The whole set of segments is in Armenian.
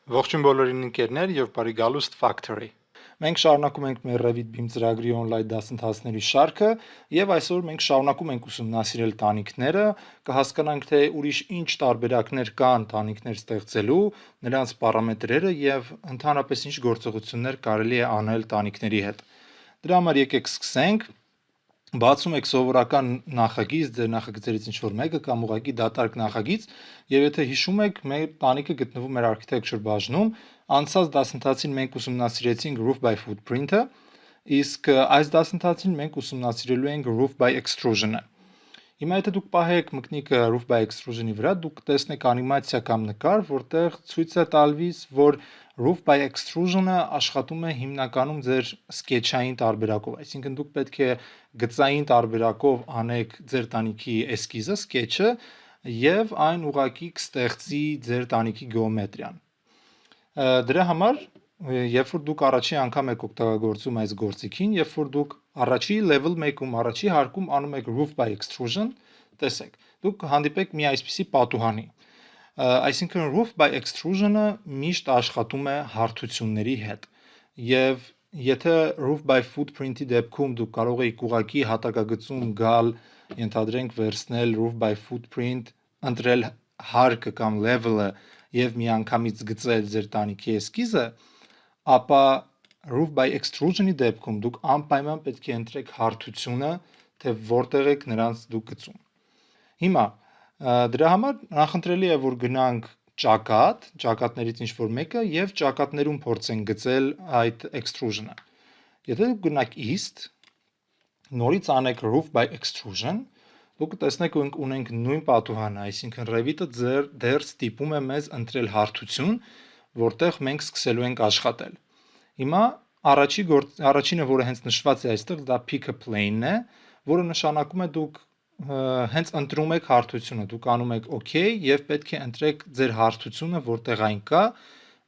Ողջույն բոլորին ընկերներ եւ բարի գալուստ Factory։ Մենք շարունակում ենք մեր Revit BIM ծրագրի on-line դասընթացների շարքը եւ այսօր մենք շարունակում ենք ուսումնասիրել տանիքները, կհասկանանք թե ուրիշ ինչ տարբերակներ կան տանիքներ ստեղծելու, նրանց պարամետրերը եւ ընդհանրապես ինչ գործողություններ կարելի է անել տանիքների հետ։ Դրա համար եկեք սկսենք։ Բացում եք սովորական նախագիծ, ձեր նախագծերից ինչ-որ մեկը կամ ուղղակի դատարկ նախագիծ, եւ եթե հիշում եք, մեր տանիքը գտնվում էր architecture բաժնում, անցած դասընթացին մենք ուսումնասիրեցինք roof by footprint-ը, իսկ այս դասընթացին մենք ուսումնասիրելու ենք roof by extrusion-ը։ Հիմա եթե դուք պահեք մկնիկը roof by extrusion-ի վրա, դուք կտեսնեք անիմացիա կամ նկար, որտեղ ցույց է տալիս, որ roof by extrusion-ը աշխատում է հիմնականում ձեր սկեչային տարբերակով, այսինքն դուք պետք է գծային տարբերակով անեք ձեր տանիքի էսկիզը, սկեչը եւ այն ուղղակի կստեղծի ձեր տանիքի գեոմետրիան։ Դրա համար, երբ որ դուք առաջի անգամ եք օգտագործում այս գործիքին, երբ որ դուք առաջի level 1-ում, առաջի հարկում անում եք roof by extrusion, տեսեք, դուք հանդիպեք մի այսպիսի պատուհանի։ Այսինքն roof by extrusion-ը միշտ աշխատում է հարթությունների հետ։ Եվ եթե roof by footprint-ի դեպքում դուք կարող եք ուղղակի հատակագծում գալ, ենթադրենք վերցնել roof by footprint, ընտրել հարկը կամ level-ը եւ միանգամից գծել ձեր տանիքի էսկիզը, ապա roof by extrusion-ի դեպքում դուք անպայման պետք է ընտրեք հարթությունը, թե որտեղ եք նրանց դուք գծում։ Հիմա դրա համար նախընտրելի է որ գնանք ճակատներից ինչ-որ մեկը եւ ճակատներում փորձենք գծել այդ extrusion-ը։ Եթե դուք գնաք east, նորից անեք roof by extrusion, դուք կտեսնեք ունենք նույն պատուհանը, այսինքն Revit-ը դեռ ստիպում է մեզ ընտրել հարթություն, որտեղ մենք սկսելու ենք աշխատել։ Հիմա առաջինը, որը հենց նշված է այստեղ, դա pick a plane-ն է, որը նշանակում է դուք հենց ընտրում եք հարթությունը, դուք անում եք OK եւ պետք է ընտրեք ձեր հարթությունը, որտեղ այն կա։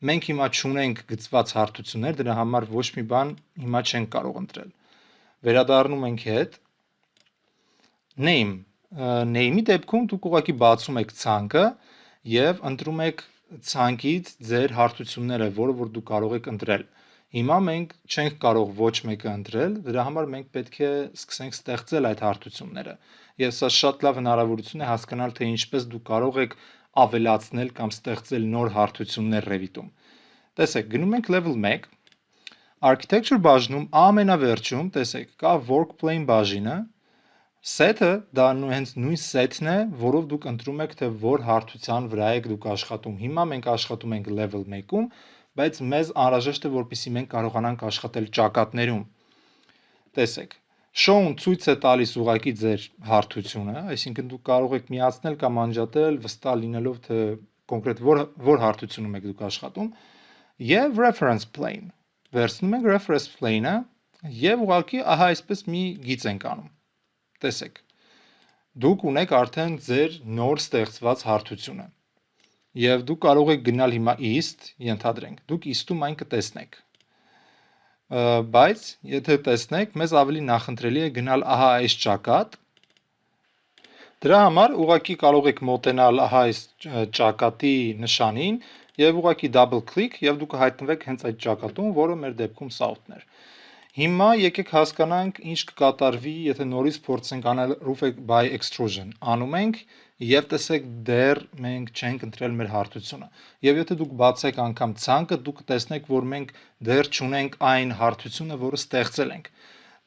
Մենք հիմա չունենք գծված հարթություններ, դրա համար ոչ մի բան հիմա չենք կարող ընտրել։ Վերադառնում ենք հետ name-ի դեպքում դուք ուղղակի բացում եք ցանկը եւ ընտրում եք ցանկից ձեր հարթությունները, որը որ դուք կարող եք ընտրել։ Հիմա մենք չենք կարող ոչ մեկը ընտրել, դրա համար մենք պետք է սկսենք ստեղծել այդ հարթությունները։ Եվ սա շատ լավ հնարավորություն է հասկանալ, թե ինչպես դուք կարող եք ավելացնել կամ ստեղծել նոր հարթություններ Revit-ում։ Տեսեք, գնում ենք level 1, architecture բաժնում ամենավերջում, տեսեք, կա work plane բաժինը, set-ը դա հենց նույն set-ն է, որով դուք ընտրում եք, թե որ հարթության վրա եք դուք աշխատում։ Հիմա մենք աշխատում ենք level 1-ում, բայց մեզ անհրաժեշտ է, որպեսզի մենք կարողանանք աշխատել ճակատներում։ Տեսեք, show-ն ցույց է տալիս ուղղակի ձեր հարթությունը, այսինքն դուք կարող եք միացնել կամ անջատել, վստահ լինելով, թե կոնկրետ որ հարթությունում եք դուք աշխատում, եւ reference plane։ Վերցնում ենք reference plane-ը եւ ուղղակի ահա այսպես մի գիծ ենք անում։ Տեսեք, դուք ունեք արդեն ձեր նոր ստեղծված հարթությունը։ Եվ դուք կարող եք գնալ հիմա east, ենթադրենք, դուք east-ում այն կտեսնեք։ Բայց եթե տեսնեք, մեզ ավելի նախընտրելի է գնալ ահա այս ճակատ։ Դրա համար ուղղակի կարող եք մոտենալ ահա այս ճակատի նշանին եւ ուղղակի double click եւ դուք հայտնվեք հենց այդ ճակատում, որը մեր դեպքում south-ն էր։ Հիմա եկեք հասկանանք ինչ կկատարվի, եթե նորից փորձենք անել roof by extrusion։ Անում ենք եւ տեսեք դեռ մենք չենք ընտրել մեր հարթությունը։ Եվ եթե դուք բացեք անգամ ցանկը, դուք կտեսնեք, որ մենք դեռ չունենք այն հարթությունը, որը ստեղծել ենք։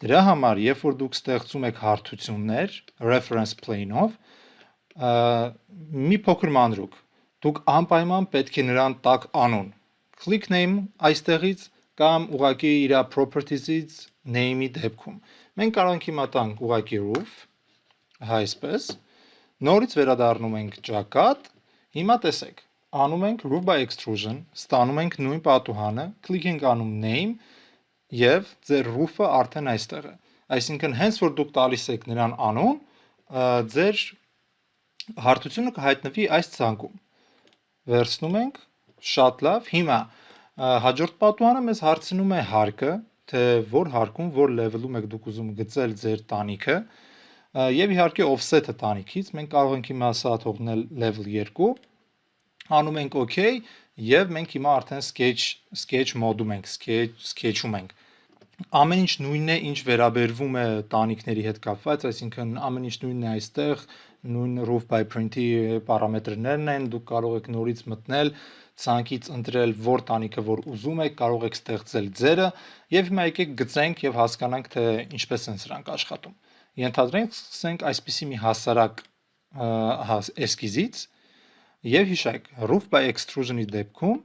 Դրա համար, երբ որ դուք ստեղծում եք հարթություններ reference plane-ով, մի փոքր մանրուք, դուք անպայման պետք է նրան տակ անուն։ Click name այստեղից կամ ուղղակի իր properties-ից name-ի դեպքում։ Մենք կարող ենք հիմա տանք ուղղակի roof, հա այսպես, նորից վերադառնում ենք ճակատ, հիմա տեսեք, անում ենք roof by extrusion, ստանում ենք նույն պատուհանը, click ենք անում name եւ ձեր roof-ը արդեն այստեղ է։ Այսինքն հենց որ դուք տալիս եք նրան անուն, ձեր հարթությունը կհայտնվի այս ցանկում։ Վերցնում ենք, շատ լավ, հիմա հաջորդ պատուհանը մեզ հարցնում է հարկը, թե որ հարկում, որ level-ում եք դուք ուզում գծել ձեր տանիքը, եւ իհարկե offset-ը տանիքից, մենք կարող ենք հիմա սա թողնել level 2, անում ենք OK Եվ մենք հիմա արդեն sketch mode-ում ենք, sketch-ում ենք։ Ամեն ինչ նույնն է, ինչ վերաբերվում է տանիքների հետ կապված, այսինքն ամեն ինչ նույնն է այստեղ, նույն roof by print-ի պարամետրներն են, դուք կարող եք նորից մտնել, ցանկից ընտրել որ տանիքը որ ուզում եք, կարող եք ստեղծել ձերը, եւ հիմա եկեք գծենք եւ հասկանանք թե ինչպես են սրանք աշխատում։ Ենթադրենք սկսենք այսպիսի մի հասարակ էսկիզից եւ հիշեք, roof by extrusion-ի դեպքում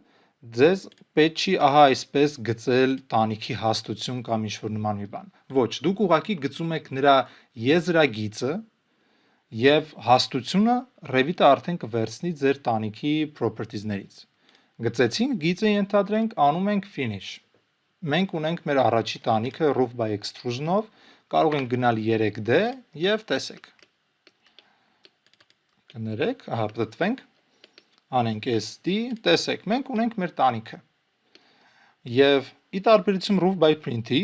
ձեզ պետք չի ահա այսպես գծել տանիքի հաստություն կամ ինչ-որ նման մի բան։ Ոչ, դուք ուղղակի գծում եք նրա եզրագիծը եւ հաստությունը Revit-ը արդեն կվերցնի ձեր տանիքի properties-ներից։ Գծեցինք, գիծը ենթադրենք, անում ենք finish։ Մենք ունենք մեր առաջի տանիքը roof by extrusion-ով, կարող ենք գնալ 3D եւ տեսեք։ Կներեք, ահա պտտվենք, անենք SD, տեսեք, մենք ունենք մեր տանիքը։ Եվ ի տարբերություն roof by print-ի,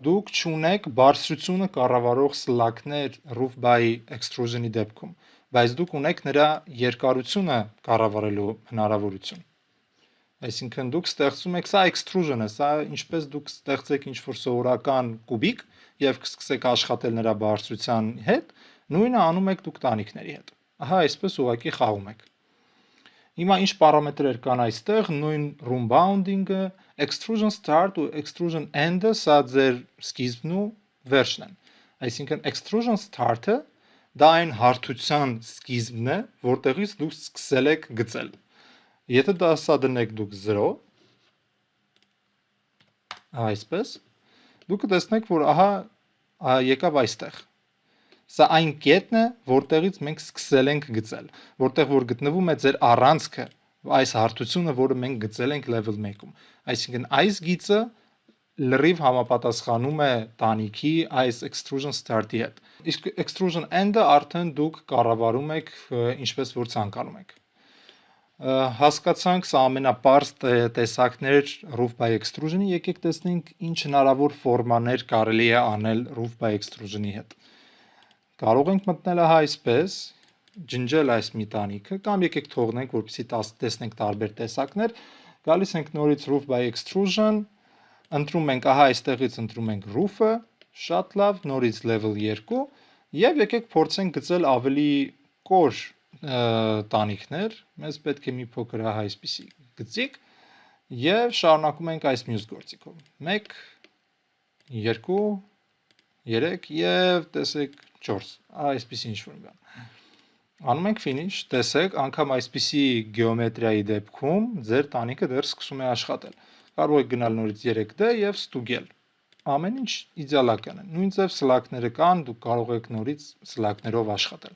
դուք չունեք բարձրությունը կառավարող սլակներ roof by extrusion-ի դեպքում, բայց դուք ունեք նրա երկարությունը կառավարելու հնարավորություն։ Այսինքն դուք ստեղծում եք, սա extrusion-ը, սա ինչպես դուք ստեղծեք ինչ-որ սովորական կուբիկ եւ կսկսեք աշխատել նրա բարձրության հետ, նույնը անում եք դուք տանիքների հետ։ Ահա այսպես ուղղակի խաղում եք։ Հիմա ինչ պարամետրեր կան այստեղ, նույն room bounding-ը, extrusion start ու extrusion end-ը, սա ձեր սկիզբն ու վերջն են։ Այսինքն extrusion start-ը դա այն հարթության սկիզբն է, որտեղից դուք սկսել եք գծել։ Եթե դա սա դնեք դուք 0, այսպես, դուք կտեսնեք, որ ահա եկավ այստեղ։ Սա այն կետն է, որտեղից մենք սկսել ենք գծել, որտեղ որ գտնվում է ձեր առանցքը, այս հարթությունը, որը մենք գծել ենք level 1-ում։ Այսինքն այս գիծը լրիվ համապատասխանում է տանիքի այս extrusion start-ի հետ։ Իսկ extrusion end-ը արդեն դուք կառավարում եք ինչպես որ ցանկանում եք։ Հասկացանք, սա ամենապարզ տեսակներ roof by extrusion-ի, եկեք տեսնենք ինչ հնարավոր ֆորմաներ կարելի է անել roof by extrusion-ի հետ։ Կարող ենք մտնել ահա այսպես, ջնջել այս մի տանիքը, կամ եկեք թողնենք, որպեսզի տեսնենք տարբեր տեսակներ, գալիս ենք նորից roof by extrusion, ընտրում ենք, ահա այստեղից ընտրում ենք roof-ը, շատ լավ, նորից level 2, եւ եկեք փորձենք գծել ավելի կոր տանիքներ, մեզ պետք է մի փոքր ահա այսպիսի գծիկ, եւ շարունակում ենք այս մյուս գործիքով, 1, 2, 3 եւ տեսեք 4, այսպիսի ինչ-որ բան։ Անում ենք finish, տեսեք, անգամ այսպիսի գեոմետրիայի դեպքում ձեր տանիքը դեռ սկսում է աշխատել։ Կարող եք գնալ նորից 3D եւ ստուգել։ Ամեն ինչ իդեալական է։ Նույն ձև սլակները կան, դուք կարող եք նորից սլակներով աշխատել։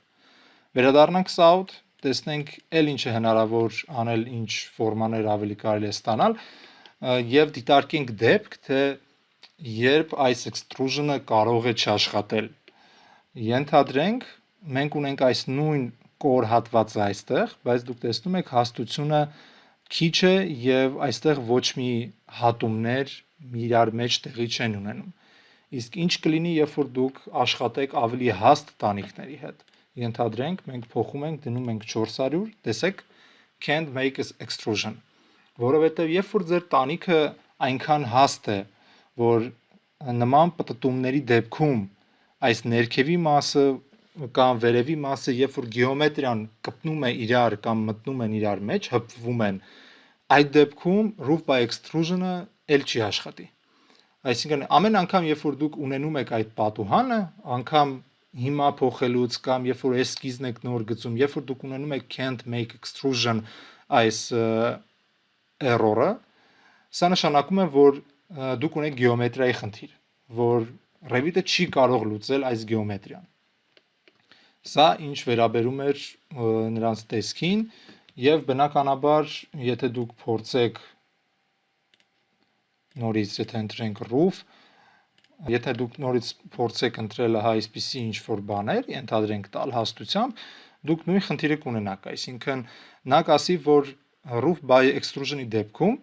Վերադառնանք south, տեսնենք էլ ինչ է հնարավոր անել, ինչ ֆորմաներ ավելի կարելի է ստանալ եւ դիտարկենք դեպք, թե երբ այս extrusion-ը կարող է չաշխատել։ Ենթադրենք, մենք ունենք այս նույն կոր հատվածը այստեղ, բայց դուք տեսնում եք հաստությունը քիչ է եւ այստեղ ոչ մի հատումներ իրար մեջ տեղի չեն ունենում։ Իսկ ինչ կլինի, երբ որ դուք աշխատեք ավելի հաստ տանիքների հետ։ Ենթադրենք, մենք փոխում ենք, դնում ենք 400, տեսեք, can't make extrusion, որովհետև երբ որ ձեր տանիքը այնքան հաստ է, որ նման պտտումների դեպքում այս ներքևի մասը կամ վերևի մասը, երբ որ գեոմետրիան կպնում է իրար կամ մտնում են իրար մեջ, հպվում են, այդ դեպքում roof by extrusion-ը էլ չի աշխատի։ Այսինքն ամեն անգամ, երբ որ դուք ունենում եք այդ պատուհանը, անգամ հիմա փոխելուց կամ երբ որ էսկիզն եք նոր գծում, երբ որ դուք ունենում եք can't make extrusion այս error-ը, սա նշանակում է, որ դուք ունեք գեոմետրիայի խնդիր, որ Revit-ը չի կարող լուծել այս գեոմետրիան։ Սա ինչ վերաբերում էր նրանց տեսքին եւ բնականաբար, եթե դուք փորձեք նորից, եթե ընտրենք roof, եթե դուք նորից փորձեք ընտրել հա այսպիսի ինչ-որ բաներ, ենթադրենք տալ հաստությամբ, դուք նույն խնդիրը կունենաք, այսինքն նա կասի, որ roof by extrusion-ի դեպքում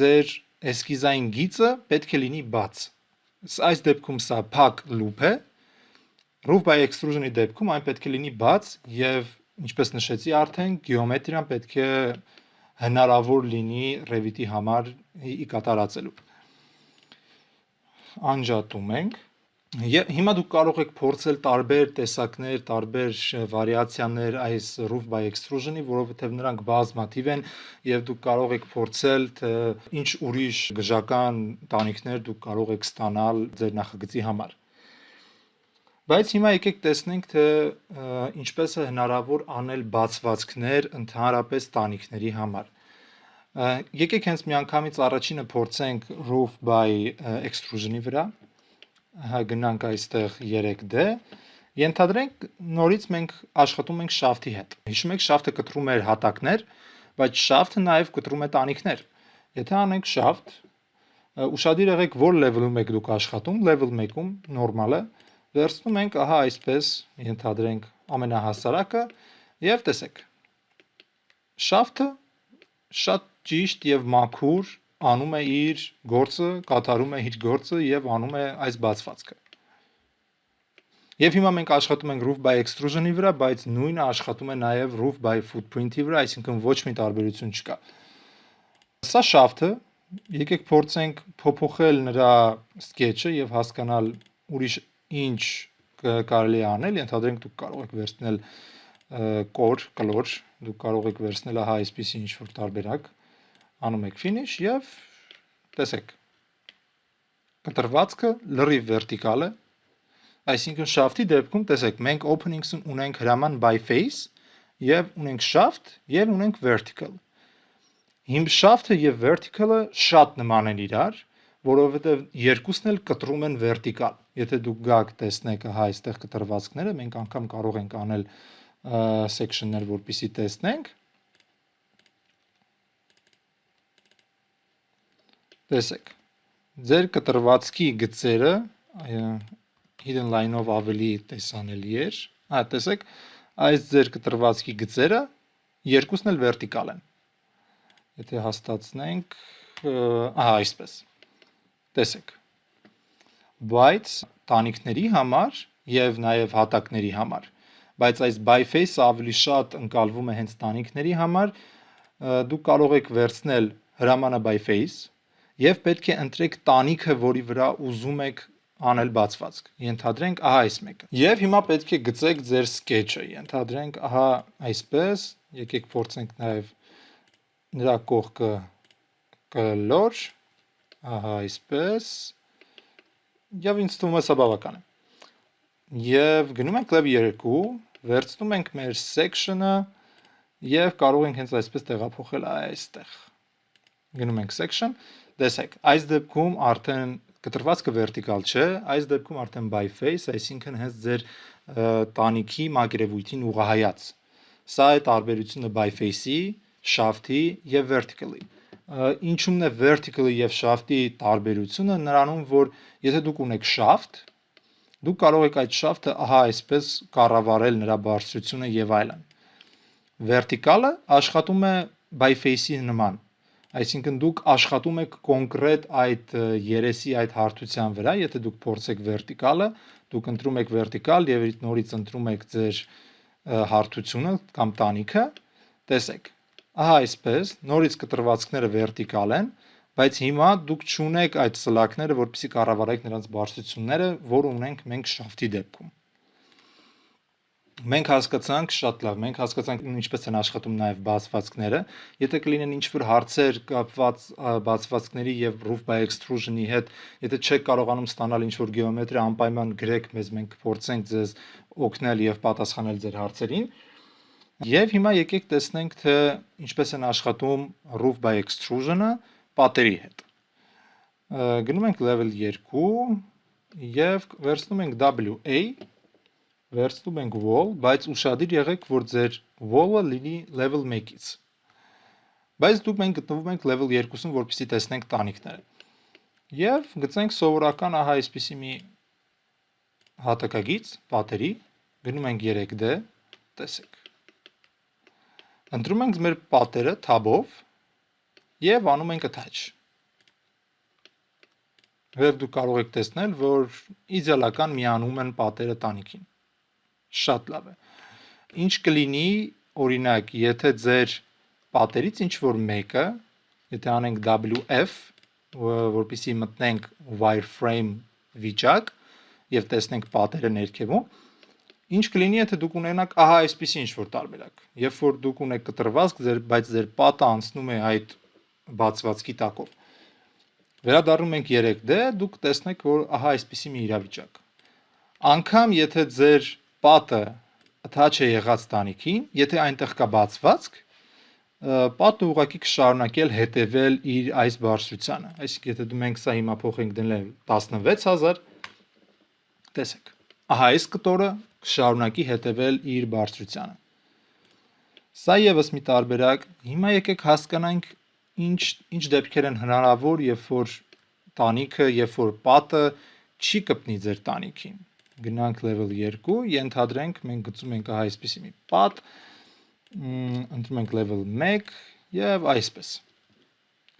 ձեր էսկիզային գիծը պետք է լինի բաց։ Այս դեպքում սա փակ loop է, roof by extrusion-ի դեպքում այն պետք է լինի բաց եւ ինչպես նշեցի արդեն, գեոմետրիան պետք է հնարավոր լինի Revit-ի համար կատարածելու։ Անջատում ենք։ Հիմա դուք կարող եք փորձել տարբեր տեսակներ, տարբեր վարիացիաներ այս roof by extrusion-ի, որովհետև նրանք բազմաթիվ են եւ դուք կարող եք փորձել թե ինչ ուրիշ գժական տանիքներ դուք կարող եք ստանալ ձեր նախագծի համար։ Բայց հիմա եկեք տեսնենք թե ինչպես է հնարավոր անել բացվածքներ ընդհանրապես տանիքների համար։ Եկեք հենց միանգամից առաջինը փորձենք roof by extrusion-ի վրա։ Գնանք այստեղ 3D, ենթադրենք նորից մենք աշխատում ենք շաֆթի հետ։ Հիշում եք շաֆթը կտրում էր հատակներ, բայց շաֆթը նաև կտրում է տանիքներ։ Եթե անենք շաֆթ, ուշադիր եղեք որ level-ում եք դուք աշխատում, level 1-ում նորմալը, վերցնում ենք ահա այսպես, ենթադրենք ամենահասարակը եւ տեսեք։ Շաֆթը շատ ճիշտ եւ մաքուր անում է իր գործը, կատարում է իր գործը եւ անում է այս բացվածքը։ Եվ հիմա մենք աշխատում ենք roof by extrusion-ի վրա, բայց նույնը աշխատում է նաեւ roof by footprint-ի վրա, այսինքն ոչ մի տարբերություն չկա։ Սա շաֆթը, եկեք փորձենք փոփոխել նրա sketch-ը եւ հասկանալ ուրիշ ինչ կարելի է անել, ենթադրենք դուք կարող եք վերցնել կլոր, դուք կարող եք վերցնել ահա այսպիսի ինչ-որ տարբերակ, անում եք finish եւ տեսեք կտրվածքը լրիվ vertical է, այսինքն shaft-ի դեպքում տեսեք մենք openings ունենք հրաման by face եւ ունենք shaft եւ ունենք vertical։ Հիմա shaft-ը եւ vertical-ը շատ նման են իրար, որովհետեւ երկուսն էլ կտրում են vertical։ Եթե դուք գաք տեսնեք ահա այստեղ կտրվածքները, մենք անգամ կարող ենք անել section-ներ, որպեսզի տեսնենք։ Տեսեք, ձեր կտրվածքի գծերը hidden line-ով ավելի տեսանելի էր, տեսեք, այս ձեր կտրվածքի գծերը երկուսն էլ vertical են, եթե հաստացնենք, այսպես, տեսեք, բայց տանիքների համար և նաև հատակների համար, բայց այս by face-ը ավելի շատ ընկալվում է հենց տանիքների համար, դուք կարող եք վերցնել հրամանը by face, եւ պետք է ընտրեք տանիքը, որի վրա ուզում եք անել բացվածք։ Ենթադրենք ահա այս մեկը։ Եվ հիմա պետք է գծեք ձեր sketch-ը։ Ենթադրենք ահա այսպես, եկեք փորձենք նաեւ նրա կողքը կլոր, ահա այսպես։ Եվ ինձ թվում է սա բավական է։ Եվ գնում ենք level 2, վերցնում ենք մեր section-ը եւ կարող ենք հենց այսպես տեղափոխել այստեղ։ Գնում ենք section, տեսեք, այս դեպքում արդեն կտրվածքը vertical չէ, այս դեպքում արդեն by face, այսինքն հենց ձեր տանիքի մակերևույթին ուղղահայաց։ Սա է տարբերությունը by face-ի, shaft-ի եւ vertical-ի։ Ինչումն է vertical-ի եւ shaft-ի տարբերությունը նրանում, որ եթե դուք ունեք shaft, դուք կարող եք այդ shaft-ը ահա այսպես կառավարել նրա բարձրությունը եւ այլն։ Vertical-ը աշխատում է by face-ի նման, այսինքն դուք աշխատում եք կոնկրետ այդ երեսի այդ հարթության վրա, եթե դուք փորձեք vertical-ը, դուք ընտրում եք vertical եւ նորից ընտրում եք ձեր հարթությունը կամ տանիքը, տեսեք, ահա այսպես, նորից կտրվածքները vertical են, բայց հիմա դուք չունեք այդ սլակները, որպեսզի կառավարեք նրանց բարձրությունները, որ ունենք մենք shaft-ի դեպքում։ Մենք հասկացանք շատ լավ, մենք հասկացանք ինչպես են աշխատում նաև բացվածքները։ Եթե կլինեն ինչ-որ հարցեր կապված բացվածքների եւ roof by extrusion-ի հետ, եթե չեք կարողանում ստանալ ինչ-որ գեոմետրիա, անպայման գրեք մեզ, մենք կփորձենք ձեզ օգնել եւ պատասխանել ձեր հարցերին։ Եվ հիմա եկեք տեսնենք, թե ինչպես են աշխատում roof by extrusion-ը պատերի հետ։ Գնում ենք level 2 եւ վերցնում ենք WA, վերցնում ենք wall, բայց ուշադիր եղեք, որ ձեր wall-ը լինի level 1-ից։ Բայց դուք մենք գտնվում ենք level 2-ում, որպեսզի տեսնենք տանիքները։ Եվ գծենք սովորական ահա այսպիսի մի հատակագիծ պատերի, գնում ենք 3D, տեսեք։ Ընտրում ենք մեր պատերը tab-ով եւ անում ենք attach։ Եվ դուք կարող եք տեսնել, որ իդեալական միանում են պատերը տանիքին։ Շատ լավ է։ Ինչ կլինի, օրինակ, եթե ձեր պատերից ինչ որ մեկը, եթե անենք WF, որպեսզի մտնենք wireframe վիճակ եւ տեսնենք պատերը ներքևում, ինչ կլինի, եթե դուք ունենաք ահա այսպիսի ինչ որ տարբերակ։ Երբ որ դուք ունեք կտրվածք, բայց ձեր պատը անցնում է այդ բացվածքի տակով։ Վերադառնում ենք 3D, դուք տեսնեք, որ ահա այսպիսի մի իրավիճակ։ Անկամ եթե ձեր պատը attach է եղած տանիքին, եթե այնտեղ կա բացվածք, պատը ուղղակի կշարունակել հետևել իր այս բարձրությանը։ Այսինքն եթե մենք սա հիմա փոխենք դնել 16000, տեսեք, ահա այս կտորը կշարունակի հետևել իր բարձրությանը։ Սա եւս մի տարբերակ։ Հիմա եկեք հասկանանք ինչ դեպքեր են հնարավոր, երբ որ տանիքը, երբ որ պատը չի կպնի ձեր տանիքին։ Գնանք level 2, ենթադրենք մենք գծում ենք ահա այսպիսի մի պատ, ընտրում ենք level 1 եւ այսպես։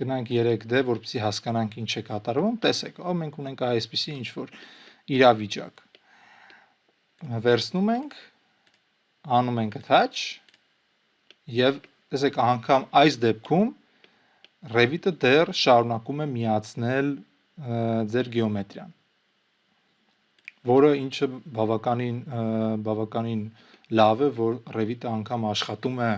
Գնանք 3D, որպեսզի հասկանանք ինչ է կատարվում, տեսեք, մենք ունենք ահա այսպիսի ինչ որ իրավիճակ։ Վերցնում ենք, անում ենք attach եւ տեսեք անգամ այս դեպքում Revit-ը դեռ շարունակում է միացնել ձեր գեոմետրիան, որը ինչը բավականին լավ է, որ Revit-ը անգամ աշխատում է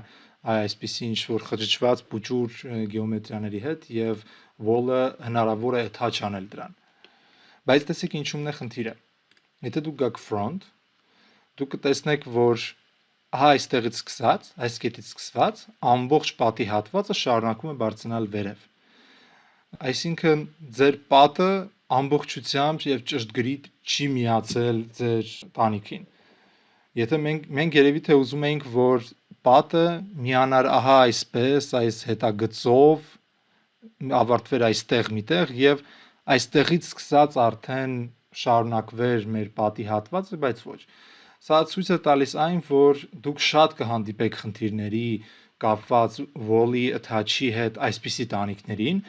այսպիսի ինչ որ խճճված փուճուր գեոմետրիաների հետ եւ wall-ը հնարավոր է attach անել դրան։ Բայց տեսեք ինչումն է խնդիրը։ Եթե դուք գաք front, դուք կտեսնեք, որ ահա այստեղից սկսած, այս կետից սկսված, ամբողջ պատի հատվածը շարունակում է բարձրանալ վերև։ Այսինքն ձեր պատը ամբողջությամբ եւ ճշտգրիտ չի միացել ձեր տանիքին։ Եթե մենք երևի թե ուզում էինք, որ պատը միանար ահա այսպես, այս հետագծով, ավարտվեր այստեղ միտեղ եւ այստեղից սկսած արդեն շարունակվեր մեր պատի հատվածը, բայց ոչ։ Սա ցույց է տալիս այն, որ դուք շատ կհանդիպեք խնդիրների կապված wall-ի attach-ի հետ այսպիսի տանիքներին,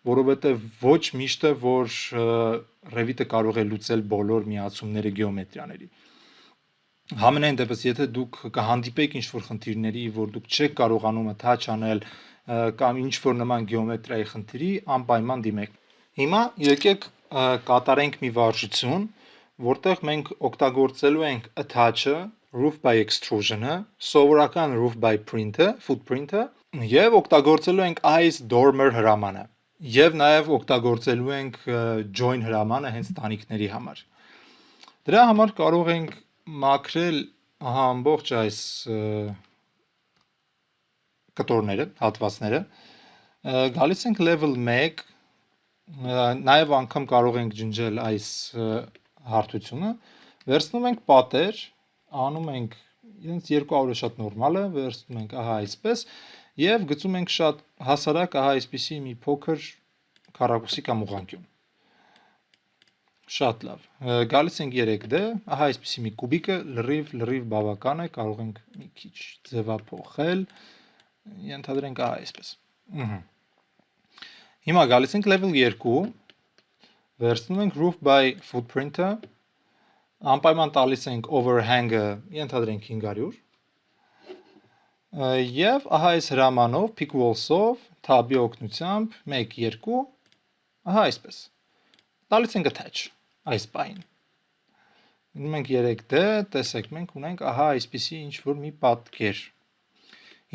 որովհետև ոչ միշտ է, որ Revit-ը կարող է լուծել բոլոր միացումները գեոմետրիաների։ Համենայն դեպս, եթե դուք կհանդիպեք ինչ-որ խնդիրների, որ դուք չեք կարողանում attach անել կամ ինչ-որ նման գեոմետրիայի խնդիրի, անպայման դիմեք։ Հիմա եկեք կատարենք մի վարժություն, որտեղ մենք օգտագործելու ենք attach-ը, roof by extrusion-ը, սովորական roof by print-ը, footprint-ը եւ օգտագործելու ենք այս dormer հրամանը։ Եվ նաև օգտագործելու ենք join հրամանը հենց տանիքների համար։ Դրա համար կարող ենք մաքրել ահա ամբողջ այս կտորները, հատվածները, գալիս ենք level 1, նաև անգամ կարող ենք ջնջել այս հարթությունը, վերցնում ենք պատեր, անում ենք իրենց 200-ը շատ նորմալ է, վերցնում ենք ահա այսպես եւ գծում ենք շատ հասարակ ահա այսպիսի մի փոքր քառակուսի կամ ուղղանկյուն։ Շատ լավ։ Գալիս ենք 3D, ահա այսպիսի մի կուբիկը լրիվ բավական է, կարող ենք մի քիչ ձևափոխել, ենթադրենք ահա այսպես։ Հիմա գալիս ենք level 2, վերցնում ենք roof by footprint-ը, անպայման տալիս ենք overhang-ը, ենթադրենք 500 եւ ահա այս հրամանով, pick walls-ով, tab-ի օգնությամբ 1 2 ահա այսպես։ Տալիս ենք attach այս պահին։ Գնում ենք 3D, տեսեք, մենք ունենք ահա այսպիսի ինչ որ մի պատկեր։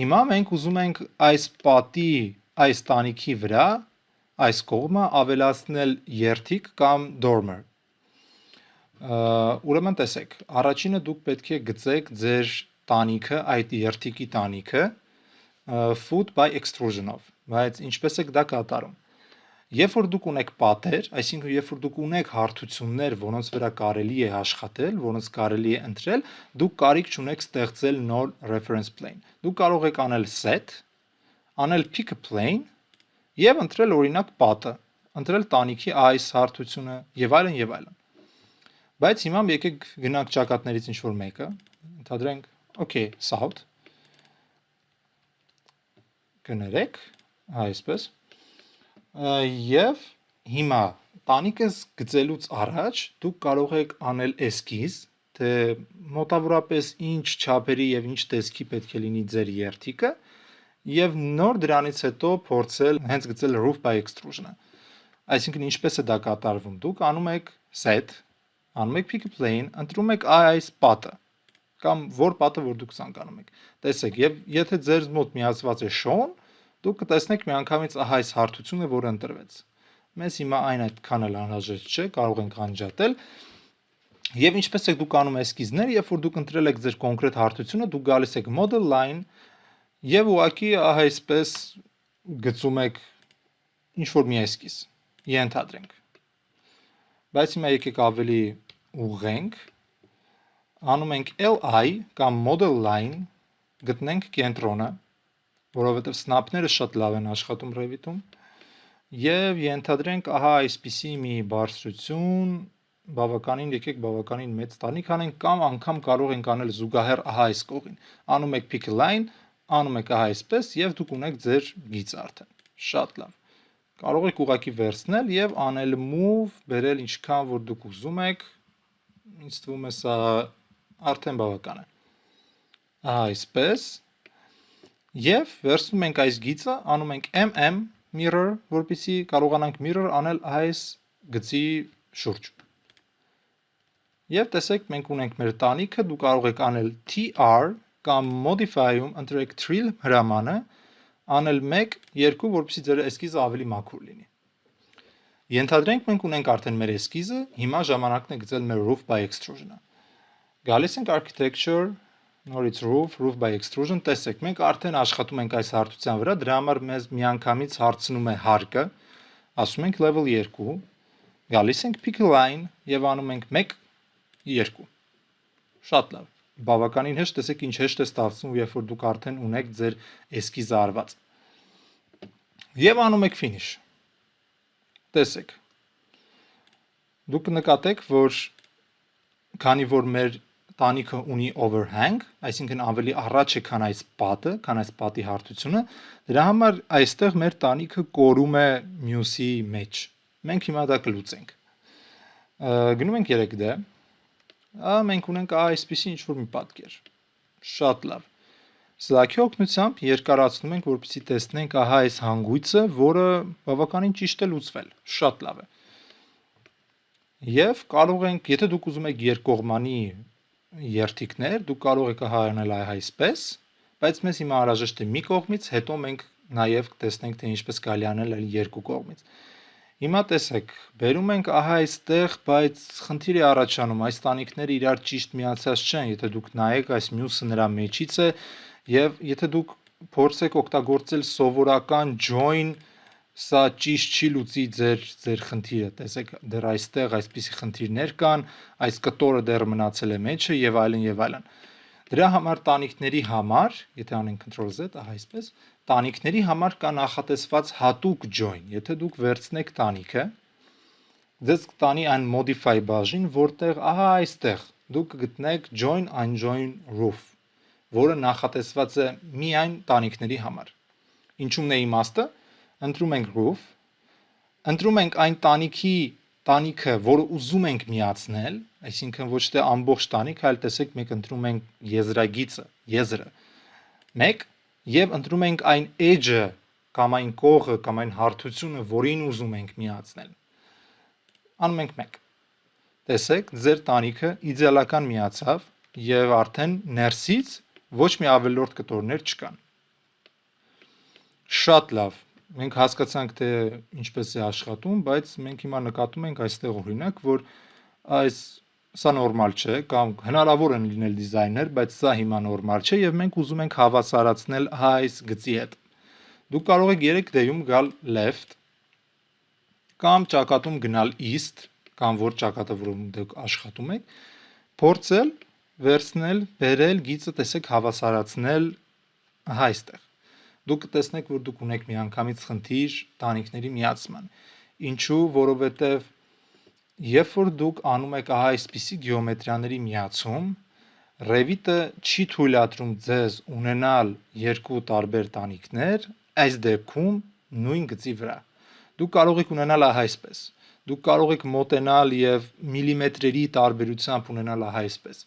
Հիմա մենք ուզում ենք այս պատի, այս տանիքի վրա, այս կողմը ավելացնել երթիկ կամ dormer։ Ուրեմն տեսեք, առաջինը դուք պետք է գծեք ձեր տանիքը, այդ երթիկի տանիքը foot by extrusion-ով, բայց ինչպես եք դա կատարում։ Երբ որ դուք ունեք պատեր, այսինքն երբ որ դուք ունեք հարթություններ, որոնց վրա կարելի է աշխատել, որոնց կարելի է ընտրել, դուք կարիք չունեք ստեղծել նոր reference plane։ Դուք կարող եք անել set, անել pick a plane եւ ընտրել օրինակ պատը, ընտրել տանիքի այս հարթությունը եւ այլն եւ այլն։ Բայց հիմա եկեք գնանք ճակատներից ինչ որ մեկը, ընդհանրենք okay, south կներեք, այսպես, և հիմա տանիքը գծելուց առաջ դուք կարող եք անել էսքիզ, թե մոտավորապես ինչ չափերի և ինչ տեսքի պետք է լինի ձեր երթիկը, եւ նոր դրանից հետո փորձել հենց գծել roof by extrusion-ը։ Այսինքն ինչպես է դա կատարվում։ Դուք անում եք set, անում եք pick a plane, ընտրում եք այս պատը կամ որ պատը որ դուք ցանկանում եք։ Տեսեք, եւ եթե ձեր մոտ միացված է shown, դուք կտեսնեք միանգամից այս հարթությունը, որը ընտրվեց։ Մեզ հիմա այն այդքան էլ անհրաժեշտ չէ, կարող ենք անջատել։ Եվ ինչպես եք դուք անում էսկիզներ, երբ որ դուք ընտրել եք ձեր կոնկրետ հարթությունը, դուք գալիս եք model line եւ ուղղակի այսպես գծում եք ինչ որ մի էսկիզ։ Ենթադրենք։ Բայց հիմա եկեք ավելի ուղղենք, անում ենք li կամ model line, գտնենք կենտրոնը, որովհետեւ snap-ները շատ լավ են աշխատում Revit-ում, եւ ենթադրենք ահա այսպիսի մի բարձրություն, բավականին եկեք բավականին մեծ տանիք անենք կամ անգամ կարող ենք անել զուգահեռ ահա այս կողին։ Անում եք pick a line, անում եք ահա այսպես եւ դուք ունեք ձեր գիծը արդեն։ Շատ լավ։ Կարող եք ուղակի վերցնել եւ անել move, բերել ինչքան որ դուք ուզում եք։ Ինձ թվում է սա արդեն բավական է։ Ահա այսպես։ Եվ վերցնում ենք այս գիծը, անում ենք mm mirror, որպեսզի կարողանանք mirror անել այս գծի շուրջ։ Եվ տեսեք, մենք ունենք մեր տանիքը, դու կարող եք անել tr կամ modify-ում ընտրեք trill հրամանը, անել 1, 2, որպեսզի ձեր էսկիզը ավելի մաքուր լինի։ Ենթադրենք մենք ունենք արդեն մեր էսկիզը, հիմա ժամանակն է գծել մեր roof by extrusion-ը։ Գալիս ենք architecture, նորից roof by extrusion, տեսեք, մենք արդեն աշխատում ենք այս հարթության վրա, դրա համար մեզ միանգամից հարցնում է հարկը, ասում ենք level 2, գալիս ենք pick a line եւ անում ենք 1, 2։ Շատ լավ։ Բավականին հեշտ, տեսեք ինչ հեշտ է ստացվում, երբ որ դուք արդեն ունեք ձեր էսկիզը արված։ Եվ անում եք finish։ Տեսեք։ Դուք նկատեք, որ քանի որ մեր տանիքը ունի overhang, այսինքն ավելի առաջ է, քան այս պատի հարթությունը, դրա համար այստեղ մեր տանիքը կորում է մյուսի մեջ։ Մենք հիմա դա կլուծենք։ Գնում ենք 3D, մենք ունենք այսպիսի ինչ-որ մի պատկեր։ Շատ լավ։ Սլաքի օգնությամբ երկարացնում ենք, որպեսզի տեսնենք ահա այս հանգույցը, որը բավականին ճիշտ է լուծվել։ Շատ լավ է։ Եվ կարող ենք, եթե դուք ուզում եք երկկողմանի երթիկներ, դուք կարող եք անել այսպես, բայց մեզ հիմա անհրաժեշտ է մի կողմից, հետո մենք նաև տեսնենք, թե ինչպես կարելի անել երկու կողմից։ Հիմա տեսեք, բերում ենք ահա այստեղ, բայց խնդիր է առաջանում, այս տանիքները իրար ճիշտ միացած չեն, եթե դուք նայեք, այս մյուսը նրա մեջից է, եւ եթե դուք փորձեք օգտագործել սովորական join, սա ճիշտ չի լուծի ձեր խնդիրը, տեսեք, դեռ այստեղ այսպիսի խնդիրներ կան, այս կտորը դեռ մնացել է մեջը եւ այլն եւ այլն։ Դրա համար տանիքների համար, եթե անենք Ctrl-Z, ահա այսպես, տանիքների համար կա նախատեսված հատուկ join։ Եթե դուք վերցնեք տանիքը, ձեզ կտանի այն modify բաժին, որտեղ ահա այստեղ դուք կգտնեք join unjoin roof, որը նախատեսված է միայն տանիքների համար։ Ինչու՞մն է իմաստը։ Ընտրում ենք roof, ընտրում ենք այն տանիքը, որը ուզում ենք միացնել, այսինքն ոչ թե ամբողջ տանիք, այլ տեսեք, մենք ընտրում ենք եզրագիծը, եզրը, 1, եւ ընտրում ենք այն edge-ը կամ այն կողը կամ այն հարթությունը, որին ուզում ենք միացնել։ Անում ենք 1։ Տեսեք, ձեր տանիքը իդեալական միացավ եւ արդեն ներսից ոչ մի ավելորդ կտորներ չկան։ Շատ լավ։ Մենք հասկացանք, թե ինչպես է աշխատում, բայց մենք հիմա նկատում ենք այստեղ օրինակ, որ սա նորմալ չէ, կամ հնարավոր են լինել դիզայներ, բայց սա հիմա նորմալ չէ եւ մենք ուզում ենք հավասարացնել այս գծի հետ։ Դուք կարող եք 3D-ում գալ left կամ ճակատում գնալ east, կամ որ ճակատը, որում դուք աշխատում եք, փորձել վերցնել, բերել գիծը, տեսեք, հավասարացնել այստեղ։ Դուք կտեսնեք, որ դուք ունեք միանգամից խնդիր տանիքների միացման։ Ինչու, որովհետև երբ որ դուք անում եք ահա այսպիսի գեոմետրիաների միացում, Revit-ը չի թույլատրում ձեզ ունենալ երկու տարբեր տանիքներ, այս դեպքում նույն գծի վրա։ Դուք կարող եք ունենալ ահա այսպես։ Դուք կարող եք մոտենալ եւ միլիմետրերի տարբերությամբ ունենալ ահա այսպես։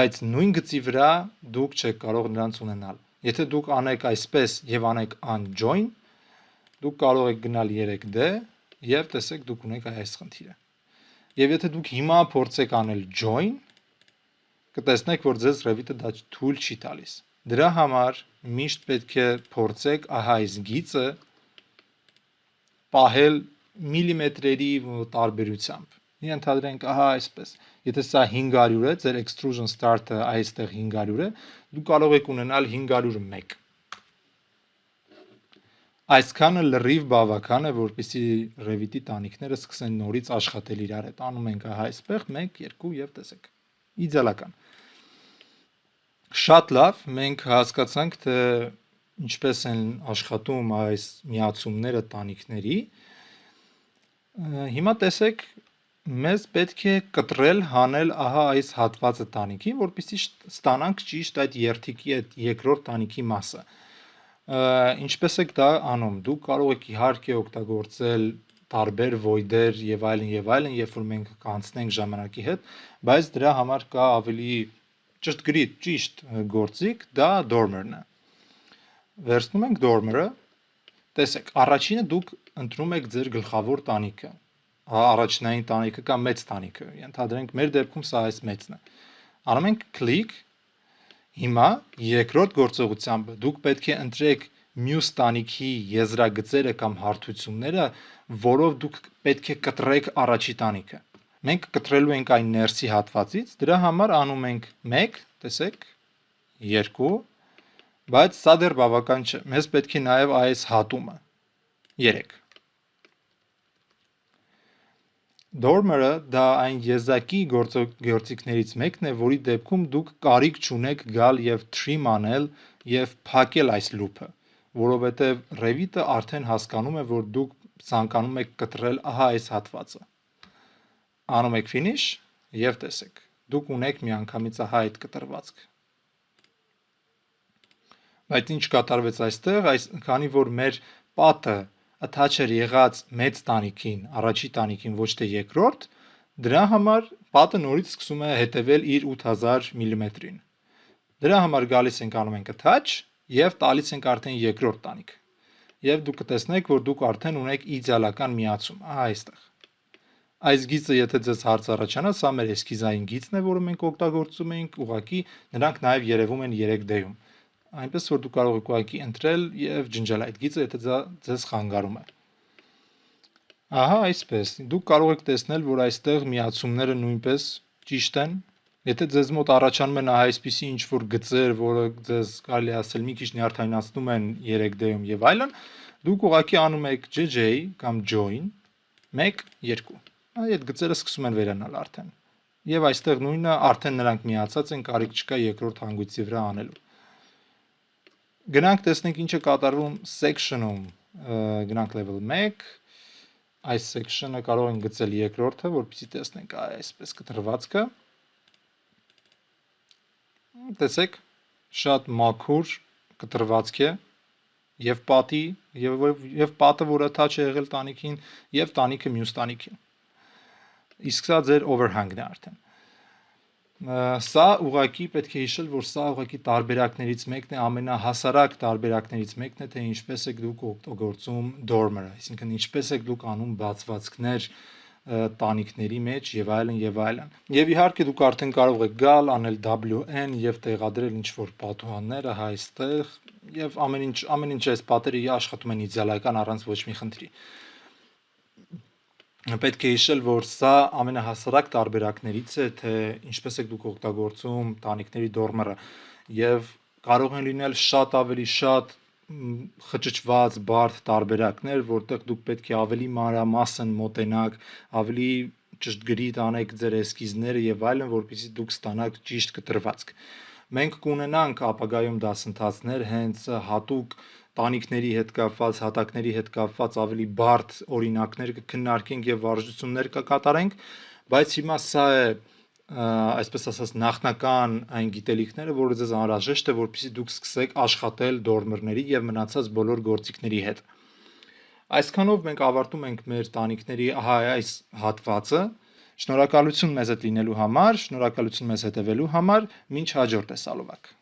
Բայց նույն գծի վրա դուք չեք կարող նրանց ունենալ։ Եթե դուք անեք այսպես եւ անեք unjoin, դուք կարող եք գնալ 3D եւ տեսեք դուք ունեք այս խնդիրը։ Եվ եթե դուք հիմա փորձեք անել join, կտեսնեք, որ ձեզ Revit-ը դա թույլ չի տալիս։ Դրա համար միշտ պետք է փորձեք այս գիծը պահել միլիմետրերի տարբերությամբ։ Ենթադրենք այսպես։ Եթե սա 500 է, ձեր extrusion start-ը այստեղ 500 է, դուք կարող եք ունենալ 501։ Այսքանը լրիվ բավական է, որպեսզի Revit-ի տանիքները սկսեն նորից աշխատել իրար հետ։ Անում ենք այսպես 1, 2 եւ տեսեք։ Իդեալական։ Շատ լավ, մենք հասկացանք, թե ինչպես են աշխատում այս միացումները տանիքների։ Հիմա տեսեք, մեզ պետք է կտրել հանել այս հատվածը տանիքի, որպեսզի ստանանք ճիշտ այդ երթիկի այդ երկրորդ տանիքի մասը։ Ինչպես եք դա անում։ Դուք կարող եք իհարկե օգտագործել տարբեր void-եր եւ այլն, երբ որ մենք կանցնենք ժամանակի հետ, բայց դրա համար կա ավելի ճիշտ գործիք, դա dormer-ն է։ Վերցնում ենք dormer-ը, տեսեք, առաջինը դուք ընտրում եք ձեր գլխավոր տանիքը, առաջնային տանիքը կամ մեծ տանիքը, ենթադրենք մեր դեպքում սա այս մեծն է։ Անում ենք click, հիմա երկրորդ գործողությամբ դուք պետք է ընտրեք մյուս տանիքի եզրագծերը կամ հարթությունները, որով դուք պետք է կտրեք առաջի տանիքը։ Մենք կտրելու ենք այն ներսի հատվածից, դրա համար անում ենք 1, տեսեք, 2, բայց սա դեռ բավական չէ, մեզ պետք է նաև այս հատումը, 3։ Dormer-ը դա այն եզակի գործիքներից մեկն է, որի դեպքում դուք կարիք չունեք գալ եւ trim անել եւ փակել այս loop-ը, որովհետեւ Revit-ը արդեն հասկանում է, որ դուք ցանկանում եք կտրել այս հատվածը։ Անում եք finish եւ տեսեք, դուք ունեք միանգամից այդ կտրվածքը։ Բայց ինչ կատարվեց այստեղ, քանի որ մեր պատը attach էր եղած մեծ տանիքին, առաջի տանիքին, ոչ թե երկրորդ, դրա համար պատը նորից սկսում է հետևել իր 8000 մմ-ին։ Դրա համար գալիս ենք անում ենք attach եւ տալիս ենք արդեն երկրորդ տանիքը։ Եվ դուք կտեսնեք, որ դուք արդեն ունեք իդեալական միացում, այստեղ։ Այս գիծը, եթե ձեզ հարց առաջանա, սա մեր էսքիզային գիծն է, որը մենք օգտագործում ենք, ուղղակի նրանք նաև երևում են 3D-ում։ Այնպես որ դուք կարող եք ուղղակի ընտրել եւ ջնջել այդ գիծը, եթե դա ձեզ խանգարում է։ Այսպես, դուք կարող եք տեսնել, որ այստեղ միացումները նույնպես ճիշտ են։ Եթե ձեզ մոտ առաջանում են այսպիսի ինչ-որ գծեր, որը ձեզ կարելի ասել մի քիչ նյարդայնացնում են 3D-ում եւ այլն, դուք ուղղակի անում եք JJ կամ join 1, 2։ Այդ գծերը սկսում են վերանալ արդեն։ Եվ այստեղ նույնը արդեն նրանք միացած են, կարիք չկա երկրորդ հանգույցի վրա անելու։ Գնանք տեսնենք ինչ է կատարվում section-ում, գնանք level 1, այս section-ը կարող ենք գծել երկրորդը, որպեսզի տեսնենք այսպես կտրվածքը։ Տեսեք, շատ մաքուր կտրվածք է եւ պատի եւ պատը, որը attach է եղել տանիքին, եւ տանիքը մյուս տանիքին։ Իսկ սա ձեր overhang-ն է արդեն։ Սա ուղղակի պետք է հիշել, որ սա ուղղակի տարբերակներից մեկն է, ամենահասարակ տարբերակներից մեկն է, թե ինչպես եք դուք օգտագործում dormer-ը, այսինքն ինչպես եք դուք անում բացվածքներ տանիքների մեջ եւ այլն եւ այլն։ Եվ իհարկե դուք արդեն կարող եք գալ, անել WN եւ տեղադրել ինչ-որ պատուհանները այստեղ եւ ամեն ինչ այս պատերը աշխատում են իդեալական առանց ոչ մի խնդրի։ Պետք է հիշել, որ սա ամենահասարակ տարբերակներից է, թե ինչպես եք դուք օգտագործում տանիքների dormer-ը եւ կարող են լինել շատ ավելի շատ խճճված բարդ տարբերակներ, որտեղ դուք պետք է ավելի մանրամասն մոտենաք, ավելի ճշտգրիտ անեք ձեր էսքիզները եւ այլն, որպեսզի դուք ստանաք ճիշտ կտրվածք։ Մենք կունենանք ապագայում դասընթացներ հենց հատուկ տանիքների հետ կապված, հատակների հետ կապված ավելի բարդ օրինակներ կքննարկենք եւ վարժություններ կկատարենք, բայց հիմա սա է այսպես ասած նախնական այն գիտելիքները, որը ձեզ անհրաժեշտ է, որպեսզի դուք սկսեք աշխատել dormer-ների եւ մնացած բոլոր գործիքների հետ։ Այսքանով մենք ավարտում ենք մեր տանիքների այս հատվածը։ Շնորհակալություն մեզ հետ լինելու համար, շնորհակալություն մեզ հետևելու համար, մինչ հաջորդ տեսալվակ։